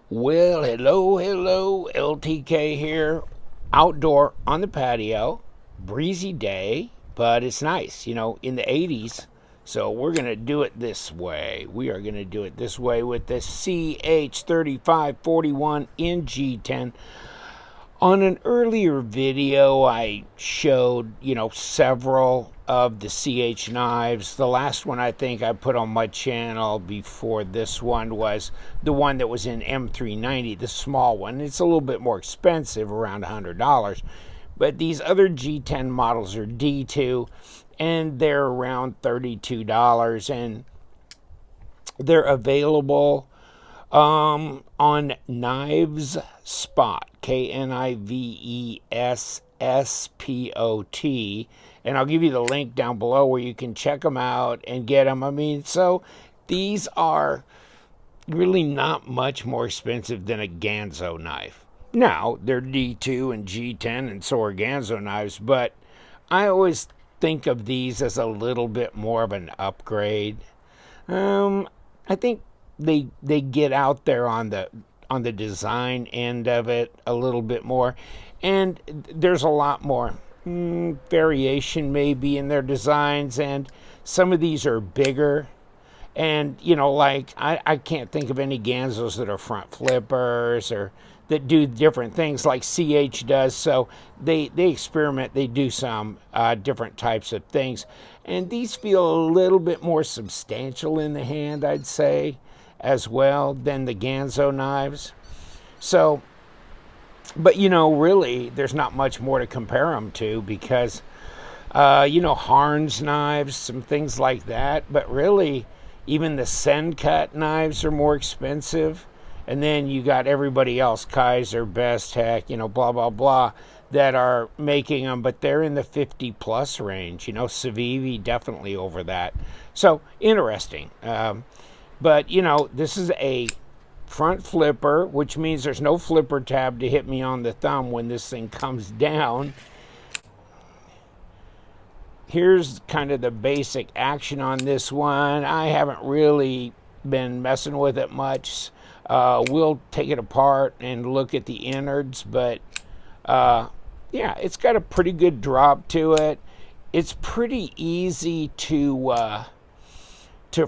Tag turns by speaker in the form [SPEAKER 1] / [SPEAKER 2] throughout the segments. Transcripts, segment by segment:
[SPEAKER 1] Well, hello, LTK here, outdoor on the patio, breezy day, but it's nice, in the 80s. So we're going to do it this way. We are going to do it this way with the CH3541 in G10. On an earlier video, I showed, several of the CH knives. The last one I think I put on my channel before this one was the one that was in M390, the small one. It's a little bit more expensive, around $100. But these other G10 models are D2, and they're around $32, and they're available on Knives Spot, KNIVESSPOT, and I'll give you the link down below where you can check them out and get them. I mean, so these are really not much more expensive than a Ganzo knife. Now, they're D2 and G10, and so are Ganzo knives, but I always think of these as a little bit more of an upgrade. I think they get out there on the design end of it a little bit more, and there's a lot more variation maybe in their designs, and some of these are bigger, and like I can't think of any Ganzos that are front flippers or that do different things like CH does. So they experiment, they do some different types of things, and these feel a little bit more substantial in the hand, I'd say, as well, than the Ganzo knives. So, but really there's not much more to compare them to, because Harn's knives, some things like that, but really even the Sencut knives are more expensive. And then you got everybody else, Kaiser, Bestech, blah, blah, blah, that are making them, but they're in the 50 plus range. Civivi definitely over that. So interesting. But, this is a front flipper, which means there's no flipper tab to hit me on the thumb when this thing comes down. Here's kind of the basic action on this one. I haven't really been messing with it much. We'll take it apart and look at the innards, but yeah, it's got a pretty good drop to it. It's pretty easy to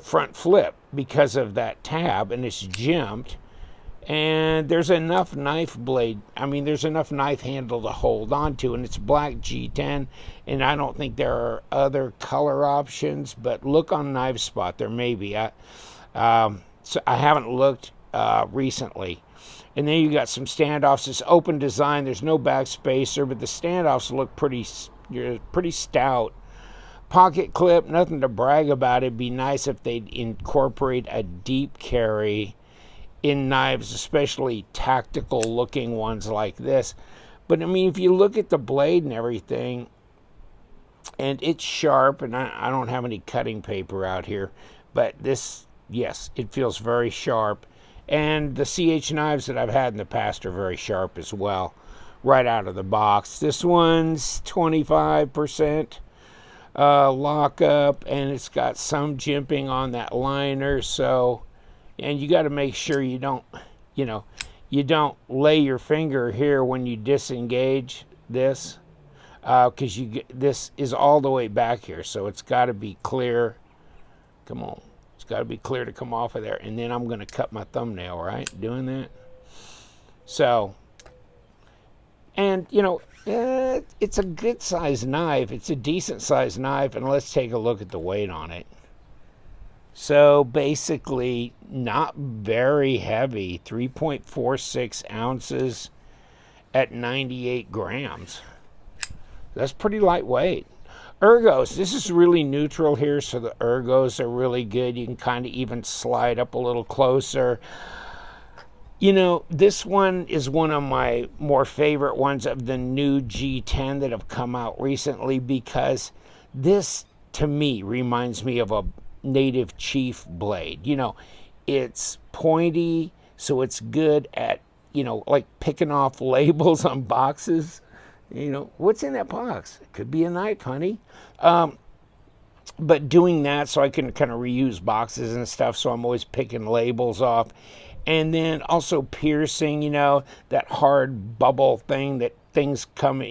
[SPEAKER 1] front flip because of that tab, and it's jimped, and there's enough knife blade, there's enough knife handle to hold on to, and it's black G10, and I don't think there are other color options, but look on Knife Spot, there may be. So I haven't looked recently. And then you got some standoffs. It's open design, there's no back spacer, but the standoffs look pretty stout. Pocket clip, nothing to brag about. It'd be nice if they'd incorporate a deep carry in knives, especially tactical looking ones like this. But if you look at the blade and everything, and it's sharp, and I don't have any cutting paper out here, but this, yes, it feels very sharp. And the CH knives that I've had in the past are very sharp as well, right out of the box. This one's 25% lockup, and it's got some jimping on that liner. So, and you got to make sure you don't lay your finger here when you disengage this, because this is all the way back here, so it's got to be clear. Come on. It's got to be clear to come off of there. And then I'm going to cut my thumbnail, right? Doing that. So, and, it's a good sized knife. It's a decent sized knife. And let's take a look at the weight on it. So, basically, not very heavy. 3.46 ounces at 98 grams. That's pretty lightweight. Ergos, this is really neutral here, so the ergos are really good. You can kind of even slide up a little closer. This one is one of my more favorite ones of the new G10 that have come out recently, because this, to me, reminds me of a native chief blade. It's pointy, so it's good at, like picking off labels on boxes. What's in that box? It could be a knife, honey. But doing that so I can kind of reuse boxes and stuff, so I'm always picking labels off. and then also piercing, that hard bubble thing that things come,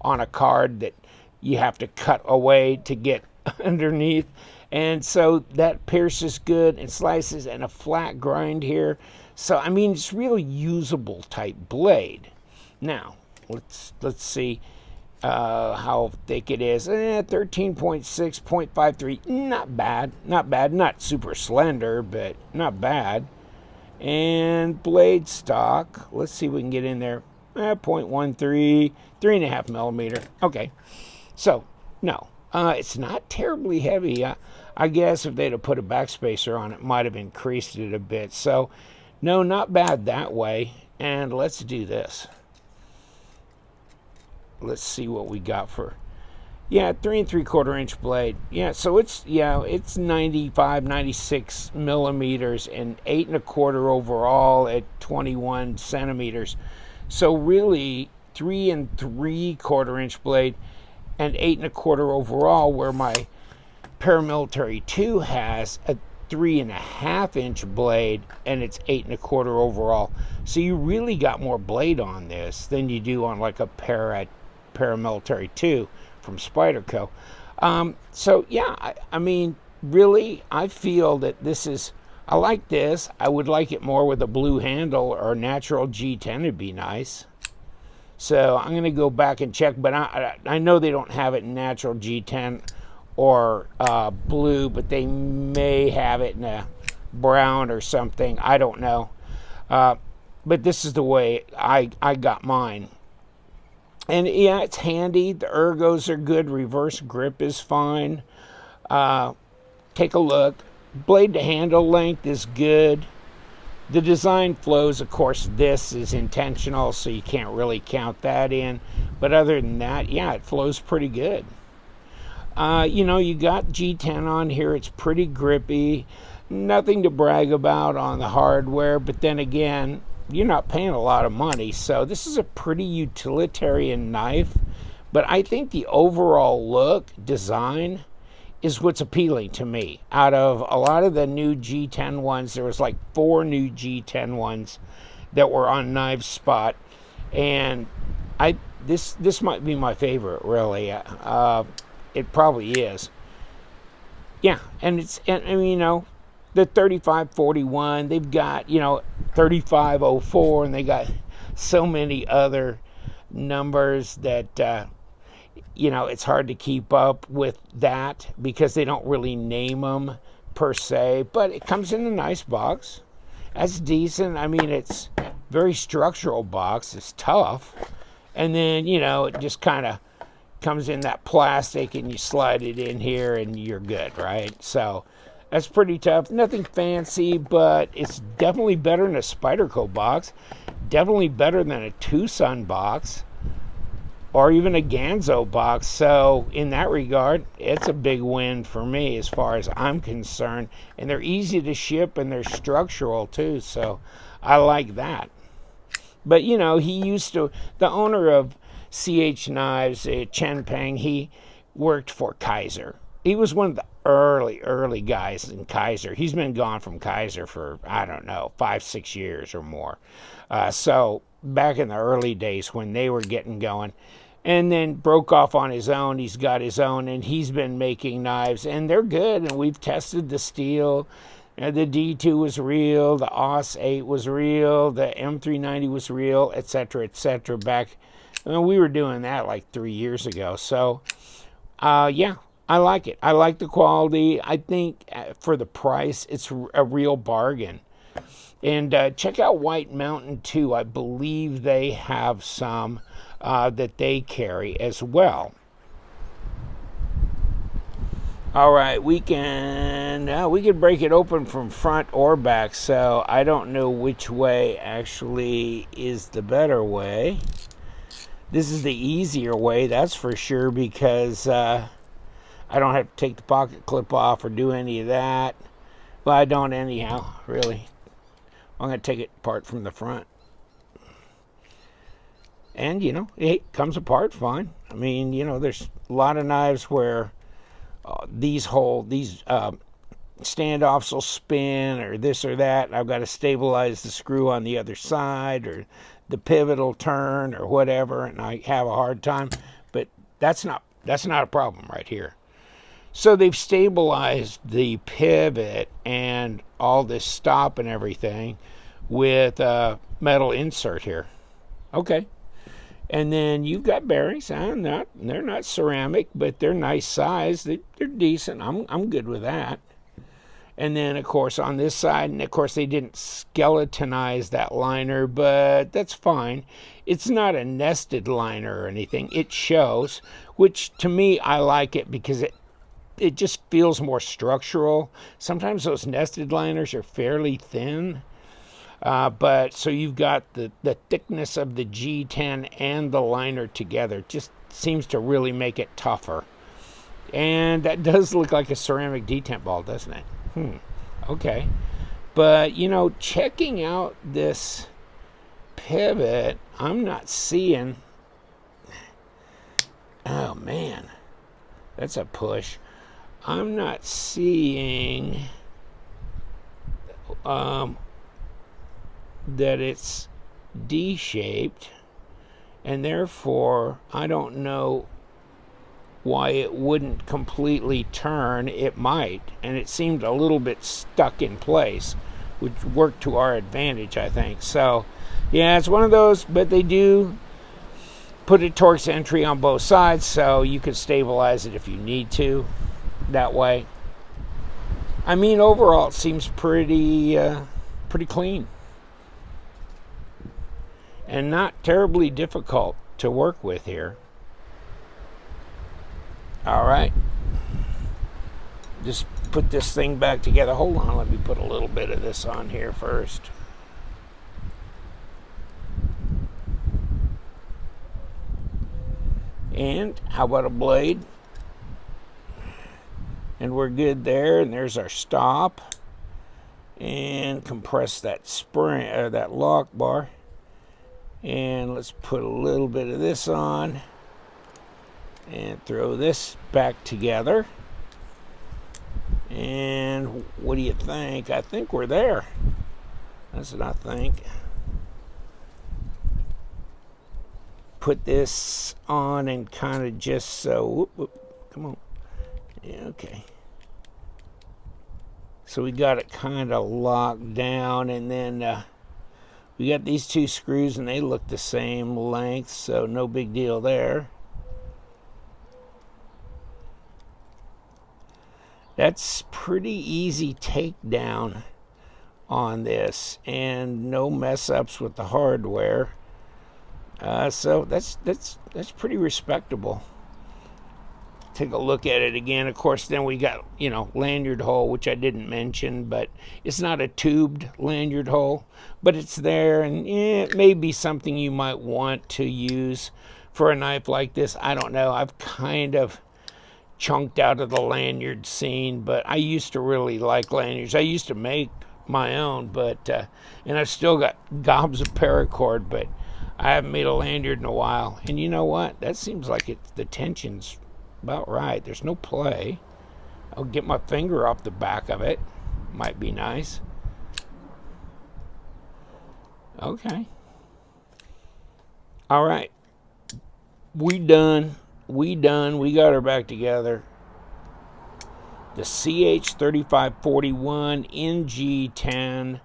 [SPEAKER 1] on a card that you have to cut away to get underneath. And so that pierces good and slices, and a flat grind here. So, I mean, it's real usable type blade. Now, let's see how thick it is. 13.6, 0.53. Not bad. Not bad. Not super slender, but not bad. And blade stock. Let's see if we can get in there. 0.13, 3.5 millimeter. Okay. So, no. It's not terribly heavy. I guess if they'd have put a backspacer on it, might have increased it a bit. So, no, not bad that way. And let's do this. Let's see what we got for, 3 3/4 inch blade. So it's 95, 96 millimeters and 8 1/4 overall at 21 centimeters. So really 3 3/4 inch blade and 8 1/4 overall, where my Paramilitary 2 has a 3.5 inch blade and it's 8 1/4 overall. So you really got more blade on this than you do on like a Paramilitary 2 from Spyderco. I mean, really, I feel that I like this. I would like it more with a blue handle, or natural G10 would be nice. So I'm going to go back and check, but I know they don't have it in natural G10 or blue, but they may have it in a brown or something. I don't know. But this is the way I got mine. And it's handy. The ergos are good. Reverse grip is fine. Take a look. Blade to handle length is good. The design flows, of course, this is intentional, so you can't really count that in. But other than that, it flows pretty good. You got G10 on here. It's pretty grippy. Nothing to brag about on the hardware, but then again, you're not paying a lot of money. So this is a pretty utilitarian knife. But I think the overall look, design, is what's appealing to me. Out of a lot of the new G10 ones, there was like 4 new G10 ones that were on Knives Spot, and this might be my favorite, really. It probably is. And the 3541, they've got 3504, and they got so many other numbers that it's hard to keep up with that because they don't really name them per se, but it comes in a nice box. That's decent. I mean, it's very structural box. It's tough. And then, it just kind of comes in that plastic, and you slide it in here and you're good, right? So that's pretty tough. Nothing fancy, but it's definitely better than a Spyderco box. Definitely better than a Tucson box, or even a Ganzo box. So in that regard, it's a big win for me as far as I'm concerned. And they're easy to ship, and they're structural too, so I like that. But the owner of CH Knives, Chen Peng, he worked for Kaiser. He was one of the early guys in Kaiser. He's been gone from Kaiser for, 5-6 years or more. So back in the early days when they were getting going, and then broke off on his own. He's got his own, and he's been making knives, and they're good. And we've tested the steel. The D2 was real, the AUS 8 was real, the M390 was real, etc., back when we were doing that like 3 years ago. So, I like it. I like the quality. I think for the price, it's a real bargain. And check out White Mountain too. I believe they have some that they carry as well. All right, we can break it open from front or back. So I don't know which way actually is the better way. This is the easier way, that's for sure, because I don't have to take the pocket clip off or do any of that. Well, I don't anyhow, really. I'm going to take it apart from the front. And, it comes apart fine. I mean, there's a lot of knives where these standoffs will spin or this or that. I've got to stabilize the screw on the other side, or the pivot will turn or whatever, and I have a hard time. But that's not a problem right here. So they've stabilized the pivot and all this stop and everything with a metal insert here. Okay. And then you've got bearings. They're not ceramic, but they're nice size. They're decent. I'm good with that. And then, of course, on this side, and of course, they didn't skeletonize that liner, but that's fine. It's not a nested liner or anything. It shows, which to me, I like it because it just feels more structural. Sometimes those nested liners are fairly thin. But so you've got the thickness of the G10 and the liner together. Just seems to really make it tougher. And that does look like a ceramic detent ball, doesn't it? Okay. But, you know, checking out this pivot, I'm not seeing... Oh, man. That's a push. I'm not seeing... that it's D-shaped, and therefore I don't know why it wouldn't completely turn. It might, and it seemed a little bit stuck in place, which worked to our advantage, I think. So yeah, it's one of those, but they do put a Torx entry on both sides, so you can stabilize it if you need to that way. I mean, overall it seems pretty clean and not terribly difficult to work with here. All right, just put this thing back together. Hold on, let me put a little bit of this on here first. And how about a blade? And we're good there, and there's our stop. And compress that spring, or that lock bar. And let's put a little bit of this on and throw this back together. And what do you think? I think we're there. That's what I think. Put this on and kind of just so, come on. Yeah, okay. So we got it kind of locked down, and then we got these two screws, and they look the same length, so no big deal there. That's pretty easy takedown on this, and no mess ups with the hardware. So that's pretty respectable. Take a look at it again. Of course, then we got, you know, lanyard hole, which I didn't mention, but it's not a tubed lanyard hole, but it's there, and it may be something you might want to use for a knife like this. I don't know. I've kind of chunked out of the lanyard scene, but I used to really like lanyards. I used to make my own, but and I've still got gobs of paracord, but I haven't made a lanyard in a while. And you know what? That seems like the tension's about right. There's no play. I'll get my finger off the back of it. Might be nice. Okay. All right. We done. We got her back together. The CH3541 in G10.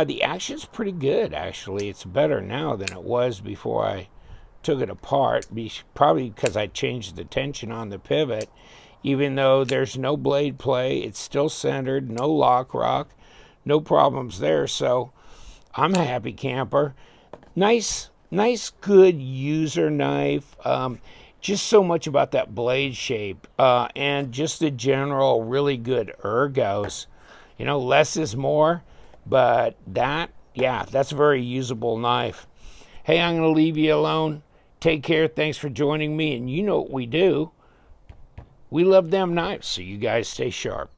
[SPEAKER 1] The action's pretty good, actually. It's better now than it was before I took it apart. Probably because I changed the tension on the pivot. Even though there's no blade play, it's still centered, no lock rock, no problems there. So I'm a happy camper. Nice, good user knife. Just so much about that blade shape, and just the general really good ergos. You know, less is more, but that's a very usable knife. Hey, I'm going to leave you alone. Take care. Thanks for joining me. And you know what we do. We love them knives, so you guys stay sharp.